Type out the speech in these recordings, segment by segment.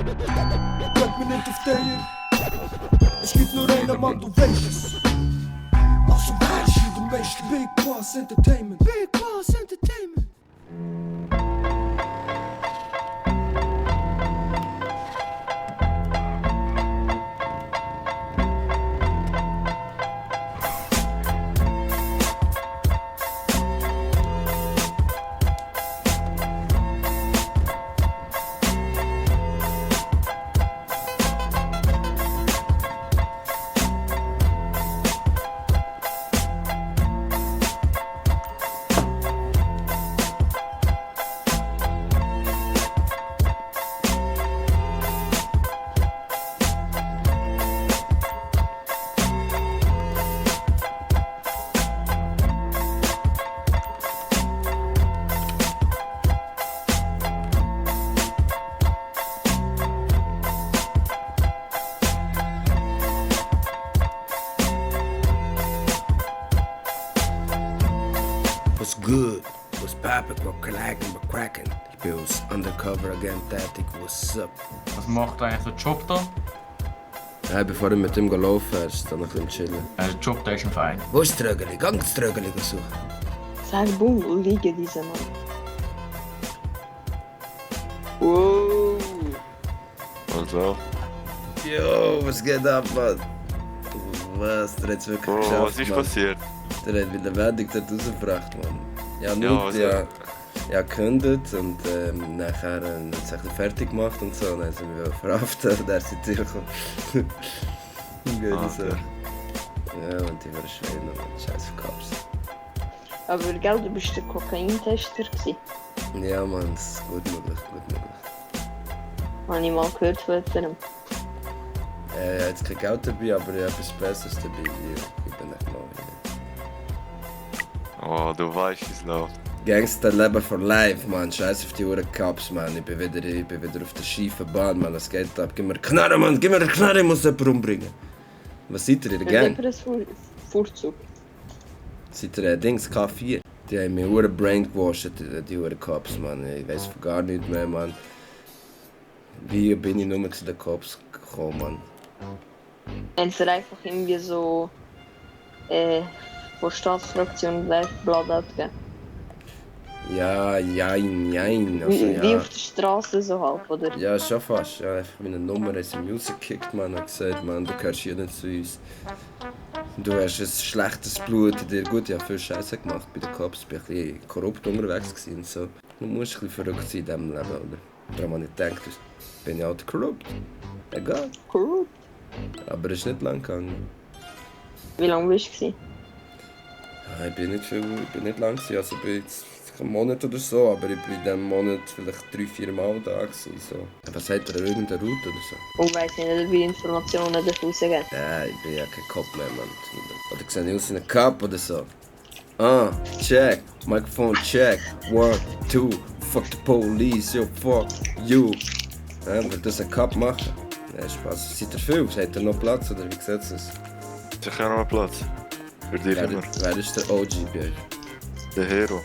Bleib mir nicht auf der. Es gibt nur einen Mann, du weißt es. Also weißt du, du weißt Big Boss Entertainment. Big Boss Entertainment. What's good? What's poppin'? We're clacking, we're cracking. Ich bin aus Undercover Agent tätig. What's up? Was macht eigentlich der Job da? Hey, bevor ich mit ihm laufen ist dann noch ein bisschen chillen. Der Job, der ist ein Fein. Wo ist das Trögeli? Gang das Trögeli suchen. Sag Bull, wo liegen diese Mann? Wow. Also, Yo, was geht ab, Mann? Was? Der hat's wirklich geschafft, was ist Mann. passiert? Der hat wieder Werbung dort rausgebracht, Mann. Ja, Ja, nur, also- ja gekündigt und nachher hat er sich fertig gemacht und so. Und dann sind wir verhaftet und er ist in die Tür gekommen. Geht so. Okay. Ja, und die waren schön, Mann. Scheiß Cops. Aber gell, du bist der Kokaintester gewesen. Ja, Mann, das ist gut möglich, gut möglich. Habe ich mal gehört von jemandem. Ich habe jetzt kein Geld dabei, aber ich habe etwas Besseres dabei. Ich bin nicht mal hier. Oh, du weißt, wie es läuft. Gangsterleben for life, Mann. Scheiß auf die Uhren Cops, Mann. Ich bin wieder auf der schiefen Bahn, Mann. Es geht ab. Gib mir Knarre, Mann. Gib mir eine Knarre, ich muss jemanden umbringen. Was seid ihr, in der Gang? Das ist ein Vorzug. Seid ihr Dings, K4? Die haben mich Uhren brainwashed, die Uhren Cops, Mann. Ich weiß von gar nichts mehr, Mann. Wie bin ich nur zu den Cops gekommen, Mann? Haben sie einfach irgendwie so von Staatsfraktion Blatt gegeben. Ja, jein. Also, Wie ja. auf der Straße so halb, oder? Ja, schon fast. Ja, einfach meine Nummer ist in Music gekickt, man. Hat gesagt, man, du gehörst hier nicht zu uns. Du hast ein schlechtes Blut in dir. Gut, ich habe viel Scheiße gemacht bei den Cops. Ich war ein bisschen korrupt unterwegs gewesen und so. Du musst ein bisschen verrückt sein in diesem Leben, oder? Darum habe ich gedacht, bin ich halt korrupt. Egal. Cool. Aber es ist nicht lang gegangen. Wie lange bist du? Ja, ich bin nicht lang gewesen. Also ich bin jetzt einen Monat oder so, aber ich bin in diesem Monat vielleicht 3-4 Mal da gewesen. So. Was hat er, irgendeine Route oder so? Und weiss nicht, wie viele Informationen davon rausgeben. Ja, ich bin ja kein Cop mehr, Mann. Oder sehe ich aus wie ein Cop oder so? Ah, check. Mikrofon check. 1, 2. Fuck the police, yo, fuck you. Ja, wird das ein Cop machen? Ja, Spaß. Seid ihr viel? Seid ihr noch Platz oder wie sieht es? Sicher noch einen Platz. Für dich immer. Wer ist der OG bei euch? Der Hero.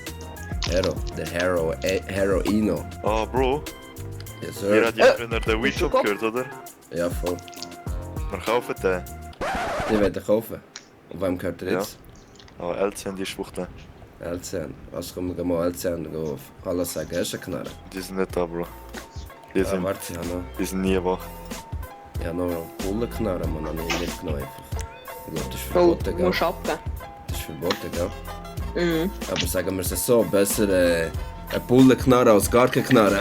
Hero. Der Heroino. Ah, Bro. Yes, Ihr sir. habt ja früher den Weedshop gehört, oder? Ja, voll. Wir kaufen den. Ich werde kaufen. Und wem gehört er jetzt? Ah, L10, die Schwuchtel. LCN. Also kommen wir mal LCN auf. Hallo sagen, hast du eine Knarre? Die sind nicht da, Bro. Die Ja, sind, warte, ich habe noch. die sind nie wach. Ich habe noch Bullenknarren, man, habe ich mitgenommen einfach. Ich glaube, das ist Oh, verboten, du gell? musst abgeben. Das ist verboten, gell? Mhm. Aber sagen wir es so, besser eine Bullenknarre als gar keine Knarre.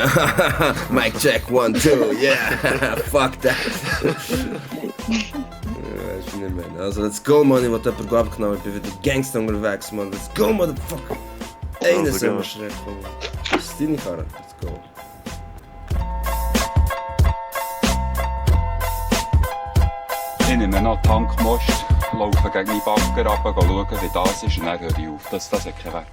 Mic check, 1, 2, yeah, fuck that. Ja, ist nicht mehr. Also, let's go, man, ich wollte jemanden abgenommen, ich bin wieder Gangster unterwegs, man. Let's go, motherfucker. Einer Also, soll gehen mir wir. schnell kommen. Das ist deine Karre, let's go. Ich nehme noch die Tankmost, laufe gegen meinen Bagger runter, schaue, wie das ist und dann höre ich auf. Das hat keinen Wert.